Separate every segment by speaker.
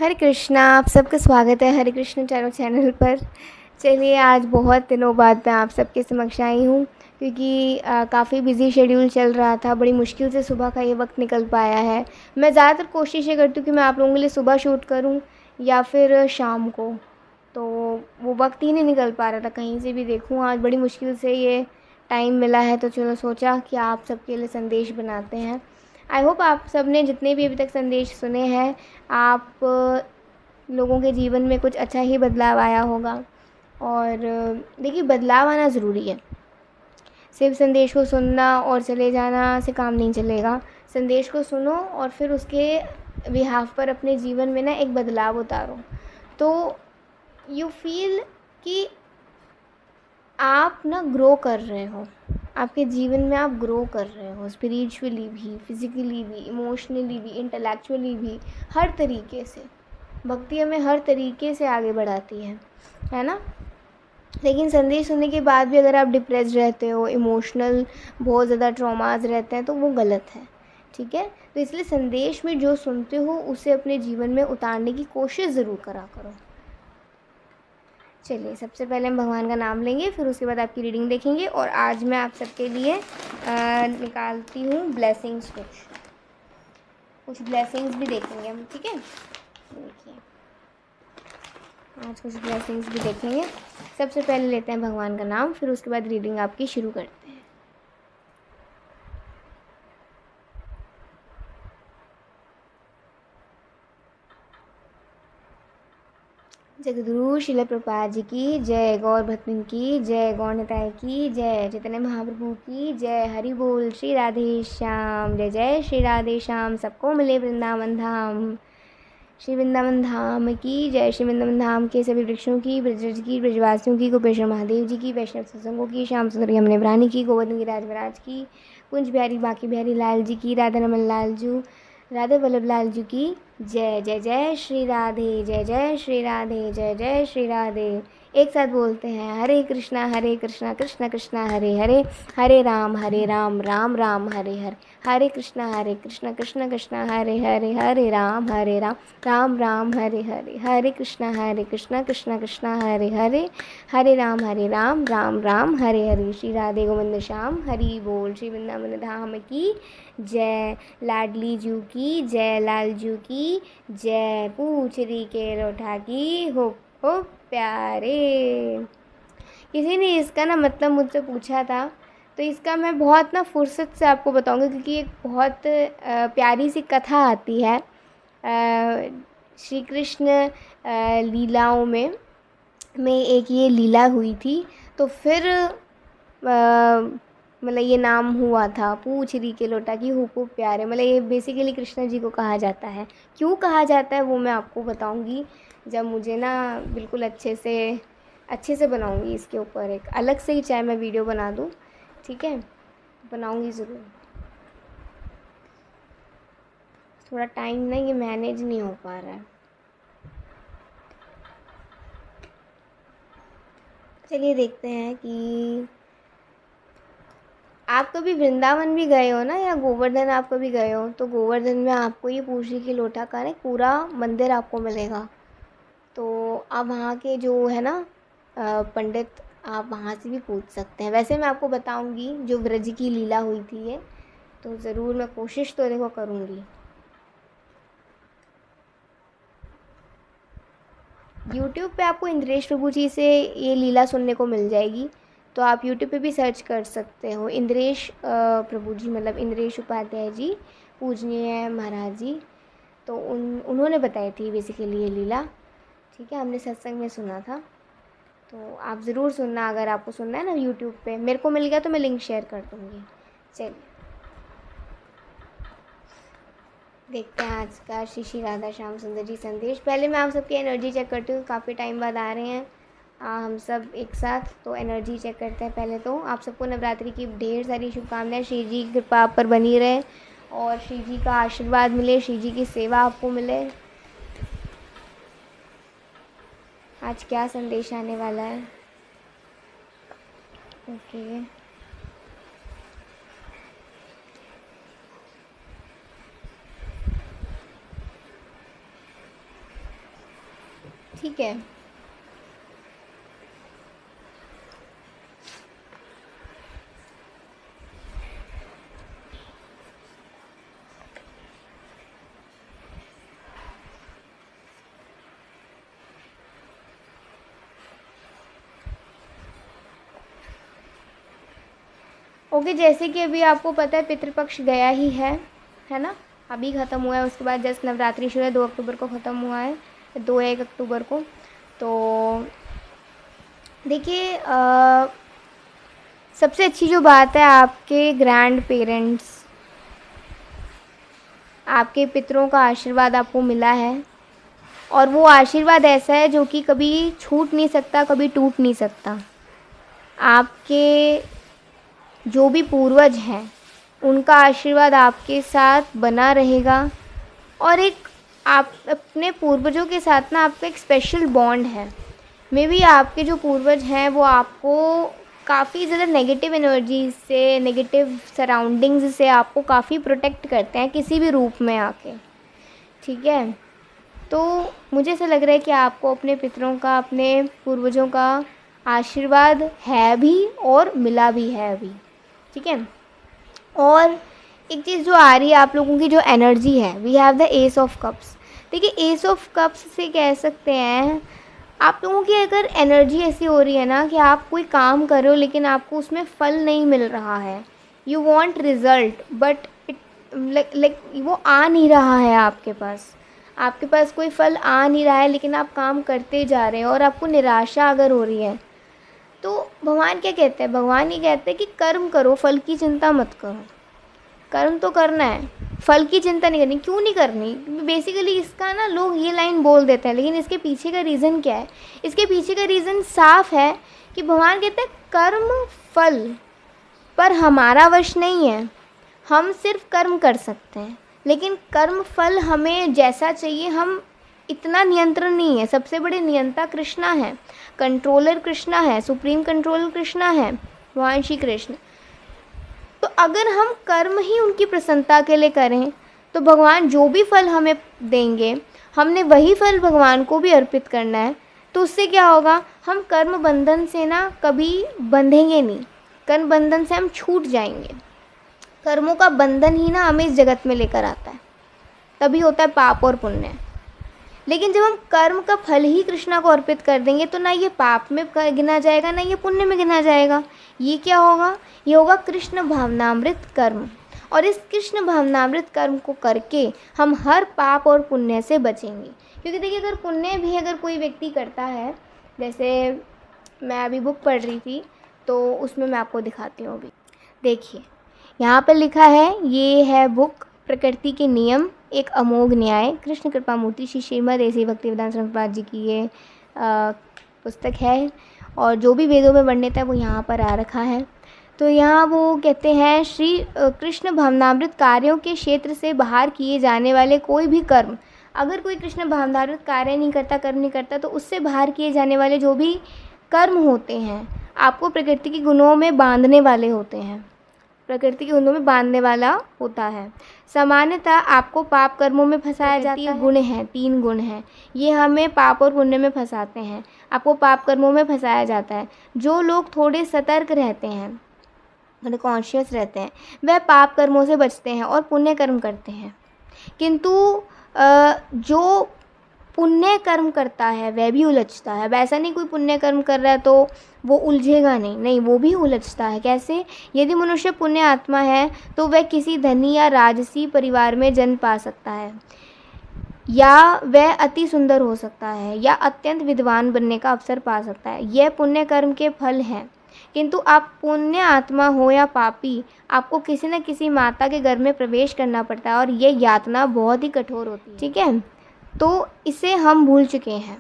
Speaker 1: हरे कृष्णा। आप सबका स्वागत है हरे कृष्ण चैनल पर। चलिए, आज बहुत दिनों बाद मैं आप सबके समक्ष आई हूँ क्योंकि काफ़ी बिज़ी शेड्यूल चल रहा था। बड़ी मुश्किल से सुबह का ये वक्त निकल पाया है। मैं ज़्यादातर कोशिश ये करती हूँ कि मैं आप लोगों के लिए सुबह शूट करूँ या फिर शाम को, तो वो वक्त ही नहीं निकल पा रहा था कहीं से भी देखूँ। आज बड़ी मुश्किल से ये टाइम मिला है, तो चलो सोचा कि आप सबके लिए संदेश बनाते हैं। आई होप आप सब ने जितने भी अभी तक संदेश सुने हैं, आप लोगों के जीवन में कुछ अच्छा ही बदलाव आया होगा। और देखिए, बदलाव आना ज़रूरी है। सिर्फ संदेश को सुनना और चले जाना से काम नहीं चलेगा। संदेश को सुनो और फिर उसके बिहाफ पर अपने जीवन में ना एक बदलाव उतारो, तो यू फील कि आप ना ग्रो कर रहे हो। आपके जीवन में आप ग्रो कर रहे हो, स्पिरिचुअली भी, फिज़िकली भी, इमोशनली भी, इंटेलेक्चुअली भी, हर तरीके से। भक्ति हमें हर तरीके से आगे बढ़ाती है ना। लेकिन संदेश सुनने के बाद भी अगर आप डिप्रेस्ड रहते हो, इमोशनल बहुत ज़्यादा ट्रॉमाज रहते हैं, तो वो गलत है। ठीक है, तो इसलिए संदेश में जो सुनते हो उसे अपने जीवन में उतारने की कोशिश ज़रूर करा करो। चलिए, सबसे पहले हम भगवान का नाम लेंगे, फिर उसके बाद आपकी रीडिंग देखेंगे। और आज मैं आप सबके लिए निकालती हूँ ब्लेसिंग्स। कुछ ब्लेसिंग्स भी देखेंगे हम, ठीक है। देखिए, आज कुछ ब्लेसिंग्स भी देखेंगे। सबसे पहले लेते हैं भगवान का नाम, फिर उसके बाद रीडिंग आपकी शुरू करते हैं। जगद्गुरु शिला प्रभुपाद जी की जय, गौर भक्तन की जय, गौर निताय की जय, चैतन्य महाप्रभु की जय। हरि बोल। श्री राधे श्याम। जय जय श्री राधे श्याम। सबको मिले वृंदावन धाम। श्री वृंदावन धाम की जय। श्री वृंदावन धाम के सभी वृक्षों की, ब्रज की, ब्रजवासियों की, गोपेश्वर महादेव जी की, वैष्णव सत्संगों की, श्याम सुंदर यमुने प्राणी की, गोवर्धन गिरिराज महाराज की, कुंज बिहारी बांके बिहारी लाल जी की, राधा रमन लाल जू, राधा वल्लभ लाल जी की जय। जय जय श्री राधे। जय जय श्री राधे। जय जय श्री राधे। एक साथ बोलते हैं, हरे कृष्णा कृष्ण कृष्णा हरे हरे, हरे राम राम राम हरे हरे, हरे कृष्णा कृष्ण कृष्ण हरे हरे, हरे राम राम राम हरे हरे, हरे कृष्णा कृष्ण कृष्ण हरे हरे, हरे राम राम राम हरे हरे। श्री राधे गोविंद श्याम हरि बोल। श्री वृंदावन धाम की जय। लाडली जू की जय, लाल जू की जय, पूछरी के लोठा की हो प्यारे। किसी ने इसका ना मतलब मुझसे पूछा था, तो इसका मैं बहुत ना फुर्सत से आपको बताऊंगी, क्योंकि एक बहुत प्यारी सी कथा आती है श्री कृष्ण लीलाओं में एक ये लीला हुई थी। तो फिर मतलब ये नाम हुआ था, पूछ री के लोटा की हुपू प्यारे। मतलब ये बेसिकली कृष्ण जी को कहा जाता है। क्यों कहा जाता है वो मैं आपको बताऊंगी जब मुझे ना बिल्कुल अच्छे से बनाऊंगी इसके ऊपर एक अलग से ही, चाहे मैं वीडियो बना दूँ, ठीक है, बनाऊंगी ज़रूर। थोड़ा टाइम ना ये मैनेज नहीं हो पा रहा है। चलिए देखते हैं कि आप कभी वृंदावन भी गए हो ना, या गोवर्धन आप कभी गए हो, तो गोवर्धन में आपको ये पूछरी की लोटा का ना पूरा मंदिर आपको मिलेगा। तो आप वहाँ के जो है ना पंडित, आप वहाँ से भी पूछ सकते हैं। वैसे मैं आपको बताऊंगी जो व्रज की लीला हुई थी ये, तो ज़रूर मैं कोशिश तो देखो करूँगी। यूट्यूब पे आपको इंद्रेश प्रभु जी से ये लीला सुनने को मिल जाएगी, तो आप यूट्यूब पे भी सर्च कर सकते हो। इंद्रेश प्रभु जी, मतलब इंद्रेश उपाध्याय जी, पूजनीय महाराज जी, तो उन्होंने बताई थी बेसिकली ये लीला। ठीक है, हमने सत्संग में सुना था, तो आप ज़रूर सुनना अगर आपको सुनना है ना। यूट्यूब पे मेरे को मिल गया तो मैं लिंक शेयर कर दूँगी। चलिए देखते हैं आज का श्री श्री राधा श्याम सुंदर जी संदेश। पहले मैं आप सबकी एनर्जी चेक करती हूँ, काफ़ी टाइम बाद आ रहे हैं हम सब एक साथ, तो एनर्जी चेक करते हैं। पहले तो आप सबको नवरात्रि की ढेर सारी शुभकामनाएं। श्री जी की कृपा आप पर बनी रहे और श्री जी का आशीर्वाद मिले, श्री जी की सेवा आपको मिले। आज क्या संदेश आने वाला है? ओके, ठीक है। ओके, जैसे कि अभी आपको पता है पितृपक्ष गया ही है ना, अभी ख़त्म हुआ है। उसके बाद जस्ट नवरात्रि शुरू है, 2 अक्टूबर को ख़त्म हुआ है, 2 या 1 अक्टूबर को। तो देखिए सबसे अच्छी जो बात है, आपके ग्रैंड पेरेंट्स, आपके पितरों का आशीर्वाद आपको मिला है, और वो आशीर्वाद ऐसा है जो कि कभी छूट नहीं सकता, कभी टूट नहीं सकता। आपके जो भी पूर्वज हैं उनका आशीर्वाद आपके साथ बना रहेगा, और एक आप अपने पूर्वजों के साथ ना आपका एक स्पेशल बॉन्ड है। मे बी आपके जो पूर्वज हैं वो आपको काफ़ी ज़्यादा नेगेटिव एनर्जी से, नेगेटिव सराउंडिंग्स से आपको काफ़ी प्रोटेक्ट करते हैं किसी भी रूप में आके, ठीक है। तो मुझे ऐसा लग रहा है कि आपको अपने पितरों का, अपने पूर्वजों का आशीर्वाद है भी और मिला भी है अभी, ठीक है। और एक चीज़ जो आ रही है आप लोगों की जो एनर्जी है, we have the ace of cups. देखिए एस ऑफ कप्स से कह सकते हैं आप लोगों की अगर एनर्जी ऐसी हो रही है ना कि आप कोई काम कर रहे हो लेकिन आपको उसमें फल नहीं मिल रहा है, you want result but it like वो आ नहीं रहा है आपके पास कोई फल आ नहीं रहा है, लेकिन आप काम करते जा रहे हैं और आपको निराशा अगर हो रही है, तो भगवान क्या कहते हैं? भगवान ये कहते हैं कि कर्म करो, फल की चिंता मत करो। कर्म तो करना है, फल की चिंता नहीं करनी। क्यों नहीं करनी? बेसिकली इसका ना लोग ये लाइन बोल देते हैं, लेकिन इसके पीछे का रीज़न क्या है? इसके पीछे का रीज़न साफ है कि भगवान कहते हैं कर्म फल पर हमारा वश नहीं है। हम सिर्फ कर्म कर सकते हैं, लेकिन कर्म फल हमें जैसा चाहिए, हम इतना नियंत्रण नहीं है। सबसे बड़े नियंता कृष्णा है, कंट्रोलर कृष्णा है, सुप्रीम कंट्रोलर कृष्णा है, भगवान श्री कृष्ण। तो अगर हम कर्म ही उनकी प्रसन्नता के लिए करें तो भगवान जो भी फल हमें देंगे, हमने वही फल भगवान को भी अर्पित करना है। तो उससे क्या होगा? हम कर्म बंधन से ना कभी बंधेंगे नहीं, कर्म बंधन से हम छूट जाएंगे। कर्मों का बंधन ही ना हमें इस जगत में लेकर आता है, तभी होता है पाप और पुण्य। लेकिन जब हम कर्म का फल ही कृष्णा को अर्पित कर देंगे तो ना ये पाप में गिना जाएगा, ना ये पुण्य में गिना जाएगा। ये क्या होगा? ये होगा कृष्ण भावनामृत कर्म। और इस कृष्ण भावनामृत कर्म को करके हम हर पाप और पुण्य से बचेंगे। क्योंकि देखिए अगर पुण्य भी अगर कोई व्यक्ति करता है, जैसे मैं अभी बुक पढ़ रही थी तो उसमें मैं आपको दिखाती हूँ। अभी देखिए यहाँ पर लिखा है, ये है बुक प्रकृति के नियम एक अमोघ न्याय, कृष्ण कृपा मूर्ति श्री श्रीमद ऐसी भक्तिवेदांत स्वामी प्रभुपाद जी की ये पुस्तक है। और जो भी वेदों में वर्णित है वो यहाँ पर आ रखा है। तो यहाँ वो कहते हैं श्री कृष्ण भावनामृत कार्यों के क्षेत्र से बाहर किए जाने वाले कोई भी कर्म, अगर कोई कृष्ण भावनामृत कार्य नहीं करता, कर्म नहीं करता, तो उससे बाहर किए जाने वाले जो भी कर्म होते हैं आपको प्रकृति के गुणों में बांधने वाले होते हैं, प्रकृति के गुणों में बांधने वाला होता है। सामान्यतः आपको पाप कर्मों में फंसाया जाता है। गुण हैं, 3 गुण हैं, ये हमें पाप और पुण्य में फंसाते हैं। आपको पाप कर्मों में फंसाया जाता है। जो लोग थोड़े सतर्क रहते हैं, थोड़े कॉन्शियस रहते हैं, वह पाप कर्मों से बचते हैं और पुण्य कर्म करते हैं। किंतु जो पुण्य कर्म करता है वह भी उलझता है। वैसा नहीं कोई पुण्य कर्म कर रहा है तो वो उलझेगा नहीं, वो भी उलझता है। कैसे? यदि मनुष्य पुण्य आत्मा है तो वह किसी धनी या राजसी परिवार में जन्म पा सकता है, या वह अति सुंदर हो सकता है, या अत्यंत विद्वान बनने का अवसर पा सकता है। यह पुण्य कर्म के फल हैं। किंतु आप पुण्य आत्मा हो या पापी, आपको किसी न किसी माता के घर में प्रवेश करना पड़ता है, और यह यातना बहुत ही कठोर होती है। ठीक है, तो इसे हम भूल चुके हैं।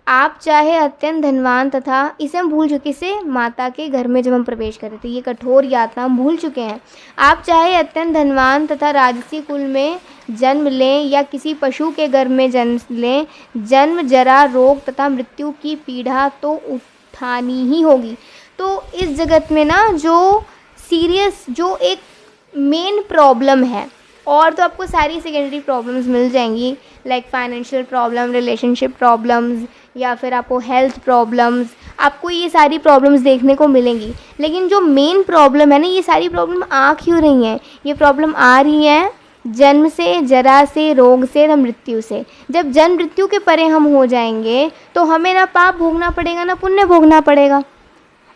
Speaker 1: आप चाहे अत्यंत धनवान, तथा इसे हम भूल चुके, से माता के घर में जब हम प्रवेश कर रहे थे, ये कठोर यातना हम भूल चुके हैं। आप चाहे अत्यंत धनवान तथा राजसी कुल में जन्म लें या किसी पशु के घर में जन्म लें, जन्म, जरा, रोग तथा मृत्यु की पीड़ा तो उठानी ही होगी। तो इस जगत में ना जो सीरियस, जो एक मेन प्रॉब्लम है और तो आपको सारी सेकेंडरी प्रॉब्लम्स मिल जाएंगी, like financial problem, relationship problems, या फिर आपको हेल्थ प्रॉब्लम्स, आपको ये सारी प्रॉब्लम्स देखने को मिलेंगी। लेकिन जो मेन प्रॉब्लम है ना, ये सारी प्रॉब्लम आ क्यों रही हैं? ये प्रॉब्लम आ रही हैं जन्म से, जरा से, रोग से, ना मृत्यु से। जब जन्म मृत्यु के परे हम हो जाएंगे तो हमें ना पाप भोगना पड़ेगा ना पुण्य भोगना पड़ेगा।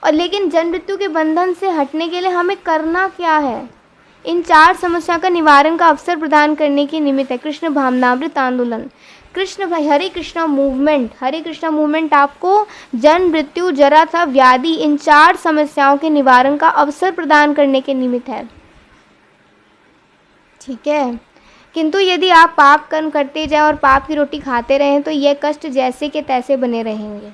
Speaker 1: और लेकिन जन्म मृत्यु के बंधन से हटने के लिए हमें करना क्या है? इन 4 समस्या का निवारण का अवसर प्रदान करने के निमित्त है कृष्ण भावनामृत आंदोलन। कृष्ण भाई हरे कृष्णा मूवमेंट, हरे कृष्णा मूवमेंट आपको जन्म मृत्यु जरा था व्याधि इन 4 समस्याओं के निवारण का अवसर प्रदान करने के निमित्त है। ठीक है, किंतु यदि आप पाप कर्म करते जाएं और पाप की रोटी खाते रहें तो यह कष्ट जैसे के तैसे बने रहेंगे।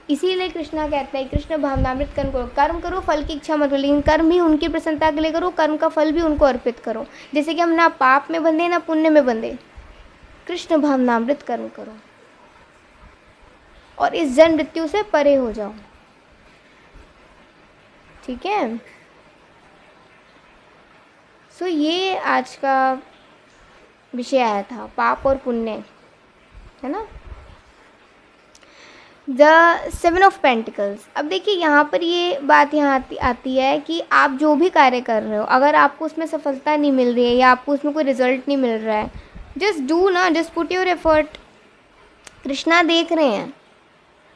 Speaker 1: इसीलिए कृष्णा कहते हैं कृष्ण भावनामृत कर्म करो, फल की इच्छा मत करो, लेकिन कर्म भी उनकी प्रसन्नता के लिए करो, कर्म का फल भी उनको अर्पित करो। जैसे कि हम ना पाप में बंधे ना पुण्य में बंधे, कृष्ण भावनामृत कर्म करो और इस जन्म मृत्यु से परे हो जाओ। ठीक है, सो ये आज का विषय आया था, पाप और पुण्य, है ना। The 7 of pentacles. अब देखिए यहाँ पर ये बात यहाँ आती है कि आप जो भी कार्य कर रहे हो, अगर आपको उसमें सफलता नहीं मिल रही है या आपको उसमें कोई रिजल्ट नहीं मिल रहा है, जस्ट डू ना, just put your effort. Krishna देख रहे हैं,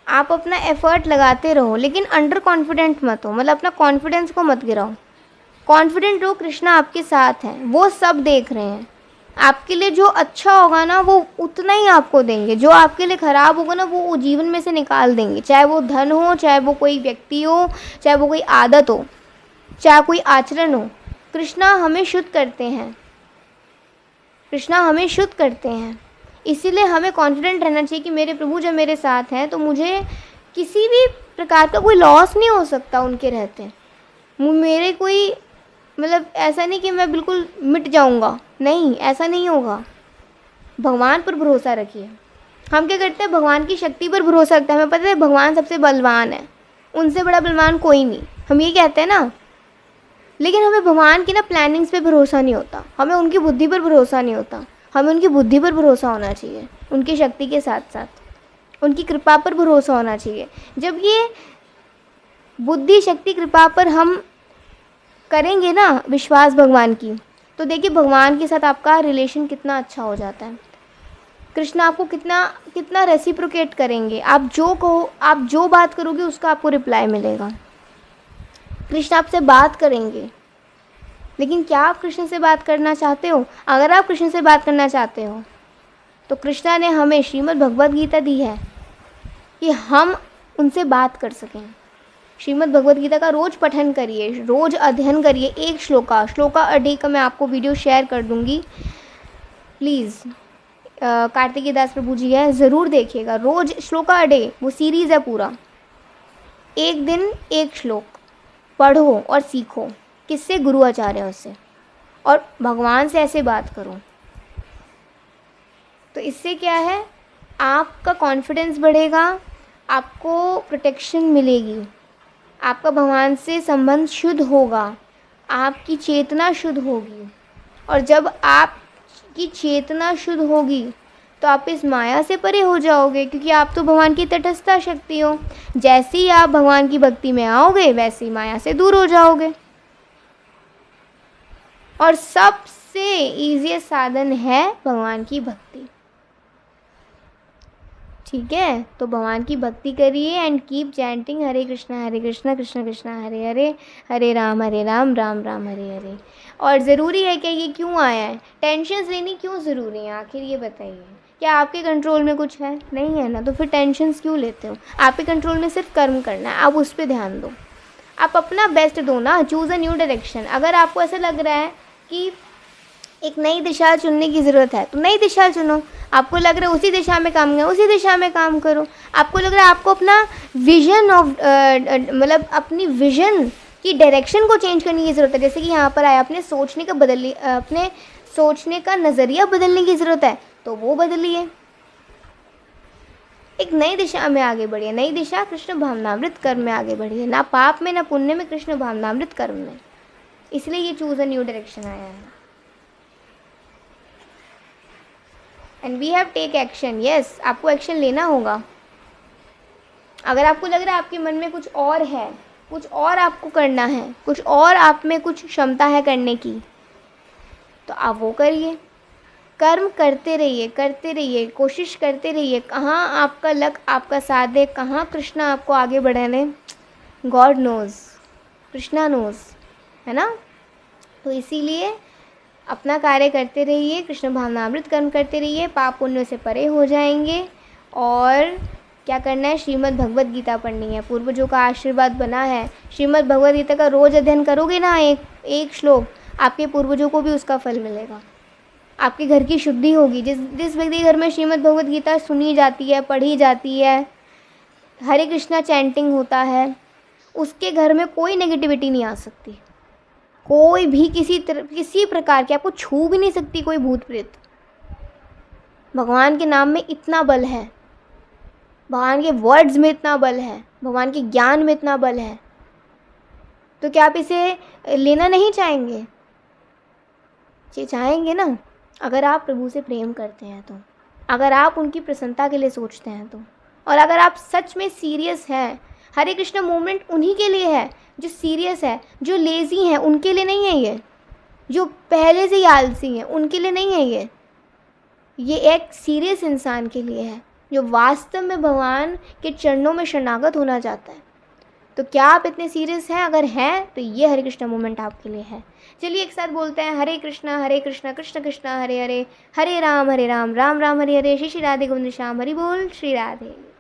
Speaker 1: आप अपना एफर्ट लगाते रहो, लेकिन अंडर कॉन्फिडेंट मत हो, मतलब अपना कॉन्फिडेंस को मत गिराओ। कॉन्फिडेंट रहो, कृष्णा आपके साथ हैं, वो सब देख रहे हैं। आपके लिए जो अच्छा होगा ना वो उतना ही आपको देंगे, जो आपके लिए ख़राब होगा ना वो जीवन में से निकाल देंगे, चाहे वो धन हो, चाहे वो कोई व्यक्ति हो, चाहे वो कोई आदत हो, चाहे कोई आचरण हो। कृष्णा हमें शुद्ध करते हैं, कृष्णा हमें शुद्ध करते हैं। इसीलिए हमें कॉन्फिडेंट रहना चाहिए कि मेरे प्रभु जब मेरे साथ हैं तो मुझे किसी भी प्रकार का कोई लॉस नहीं हो सकता उनके रहते। मेरे कोई मतलब ऐसा नहीं कि मैं बिल्कुल मिट जाऊंगा, नहीं, ऐसा नहीं होगा। भगवान पर भरोसा रखिए। हम क्या करते हैं, भगवान की शक्ति पर भरोसा रखते हैं। हमें पता है भगवान सबसे बलवान है, उनसे बड़ा बलवान कोई नहीं, हम ये कहते हैं ना। लेकिन हमें भगवान की ना प्लानिंग्स पे भरोसा नहीं होता, हमें उनकी बुद्धि पर भरोसा नहीं होता। हमें उनकी बुद्धि पर भरोसा होना चाहिए, उनकी शक्ति के साथ साथ उनकी कृपा पर भरोसा होना चाहिए। जब ये बुद्धि, शक्ति, कृपा पर हम करेंगे ना विश्वास भगवान की, तो देखिए भगवान के साथ आपका रिलेशन कितना अच्छा हो जाता है। कृष्ण आपको कितना कितना रेसिप्रोकेट करेंगे। आप जो कहो, आप जो बात करोगे उसका आपको रिप्लाई मिलेगा। कृष्ण आपसे बात करेंगे, लेकिन क्या आप कृष्ण से बात करना चाहते हो? अगर आप कृष्ण से बात करना चाहते हो तो कृष्णा ने हमें श्रीमद् भगवद गीता दी है कि हम उनसे बात कर सकें। श्रीमद् भगवद गीता का रोज़ पठन करिए, रोज़ अध्ययन करिए। एक श्लोका अ डे का मैं आपको वीडियो शेयर कर दूँगी, प्लीज़। कार्तिकी दास प्रभु जी है, ज़रूर देखिएगा। रोज़ श्लोका अ डे, वो सीरीज़ है पूरा। एक दिन एक श्लोक पढ़ो और सीखो। किससे? गुरु आचार्यों से, और भगवान से ऐसे बात करो। तो इससे क्या है, आपका कॉन्फिडेंस बढ़ेगा, आपको प्रोटेक्शन मिलेगी, आपका भगवान से संबंध शुद्ध होगा, आपकी चेतना शुद्ध होगी। और जब आपकी चेतना शुद्ध होगी तो आप इस माया से परे हो जाओगे, क्योंकि आप तो भगवान की तटस्थ शक्ति हो। जैसे ही आप भगवान की भक्ति में आओगे वैसे ही माया से दूर हो जाओगे। और सबसे ईज़ीएस्ट साधन है भगवान की भक्ति। ठीक है, तो भगवान की भक्ति करिए एंड कीप चैंटिंग हरे कृष्णा कृष्ण कृष्ण हरे हरे, हरे राम राम राम हरे हरे। और ज़रूरी है क्या? ये क्यों आया है? टेंशन्स लेनी क्यों ज़रूरी है आखिर, ये बताइए। क्या आपके कंट्रोल में कुछ है? नहीं है ना, तो फिर टेंशन्स क्यों लेते हो? आपके कंट्रोल में सिर्फ कर्म करना है, आप उस पर ध्यान दो, आप अपना बेस्ट दो ना। Choose a new direction. अगर आपको ऐसा लग रहा है कि एक नई दिशा चुनने की ज़रूरत है तो नई दिशा चुनो। आपको लग रहा है उसी दिशा में काम करो, उसी दिशा में काम करो। आपको लग रहा है आपको अपना विजन ऑफ मतलब अपनी विजन की डायरेक्शन को चेंज करने की ज़रूरत है, जैसे कि यहाँ पर आया अपने सोचने का नज़रिया बदलने की ज़रूरत है, तो वो बदलिए, एक नई दिशा में आगे बढ़िए। नई दिशा कृष्ण भावनामृत कर्म में आगे बढ़िए, ना पाप में ना पुण्य में, कृष्ण भावनामृत कर्म में। इसलिए ये चूज़ अ न्यू डायरेक्शन आया है। And we have take action. Yes, आपको एक्शन लेना होगा। अगर आपको लग रहा है आपके मन में कुछ और है, कुछ और आपको करना है, कुछ और आप में कुछ क्षमता है करने की, तो आप वो करिए। कर्म करते रहिए, कोशिश करते रहिए। कहाँ आपका लक आपका साथ दे, कहाँ कृष्णा आपको आगे बढ़ाने, गॉड नोज़, कृष्णा नोज़, है ना। तो इसीलिए अपना कार्य करते रहिए, कृष्ण भावनामृत कर्म करते रहिए, पाप पुण्य से परे हो जाएंगे। और क्या करना है, श्रीमद् भगवद गीता पढ़नी है। पूर्वजों का आशीर्वाद बना है। श्रीमद् भगवद गीता का रोज़ अध्ययन करोगे ना, एक श्लोक, आपके पूर्वजों को भी उसका फल मिलेगा। आपके घर की शुद्धि होगी। जिस व्यक्ति के घर में श्रीमद् भगवद गीता सुनी जाती है, पढ़ी जाती है, हरे कृष्णा चैंटिंग होता है, उसके घर में कोई नेगेटिविटी नहीं आ सकती। कोई भी किसी प्रकार की आपको छू भी नहीं सकती कोई भूत प्रेत। भगवान के नाम में इतना बल है, भगवान के वर्ड्स में इतना बल है, भगवान के ज्ञान में इतना बल है। तो क्या आप इसे लेना नहीं चाहेंगे? चाहेंगे ना। अगर आप प्रभु से प्रेम करते हैं तो, अगर आप उनकी प्रसन्नता के लिए सोचते हैं तो, और अगर आप सच में सीरियस हैं। हरे कृष्ण मूवमेंट उन्हीं के लिए है जो सीरियस है। जो लेज़ी हैं उनके लिए नहीं है ये, जो पहले से ही आलसी हैं उनके लिए नहीं है ये एक सीरियस इंसान के लिए है जो वास्तव में भगवान के चरणों में शरणागत होना चाहता है। तो क्या आप इतने सीरियस हैं? अगर हैं तो ये हरे कृष्णा मूवमेंट आपके लिए है। चलिए एक साथ बोलते हैं, हरे कृष्णा कृष्ण कृष्ण हरे हरे, हरे राम राम राम हरे हरे, श्री श्री राधे गोविंद श्याम, हरि बोल, श्री राधे।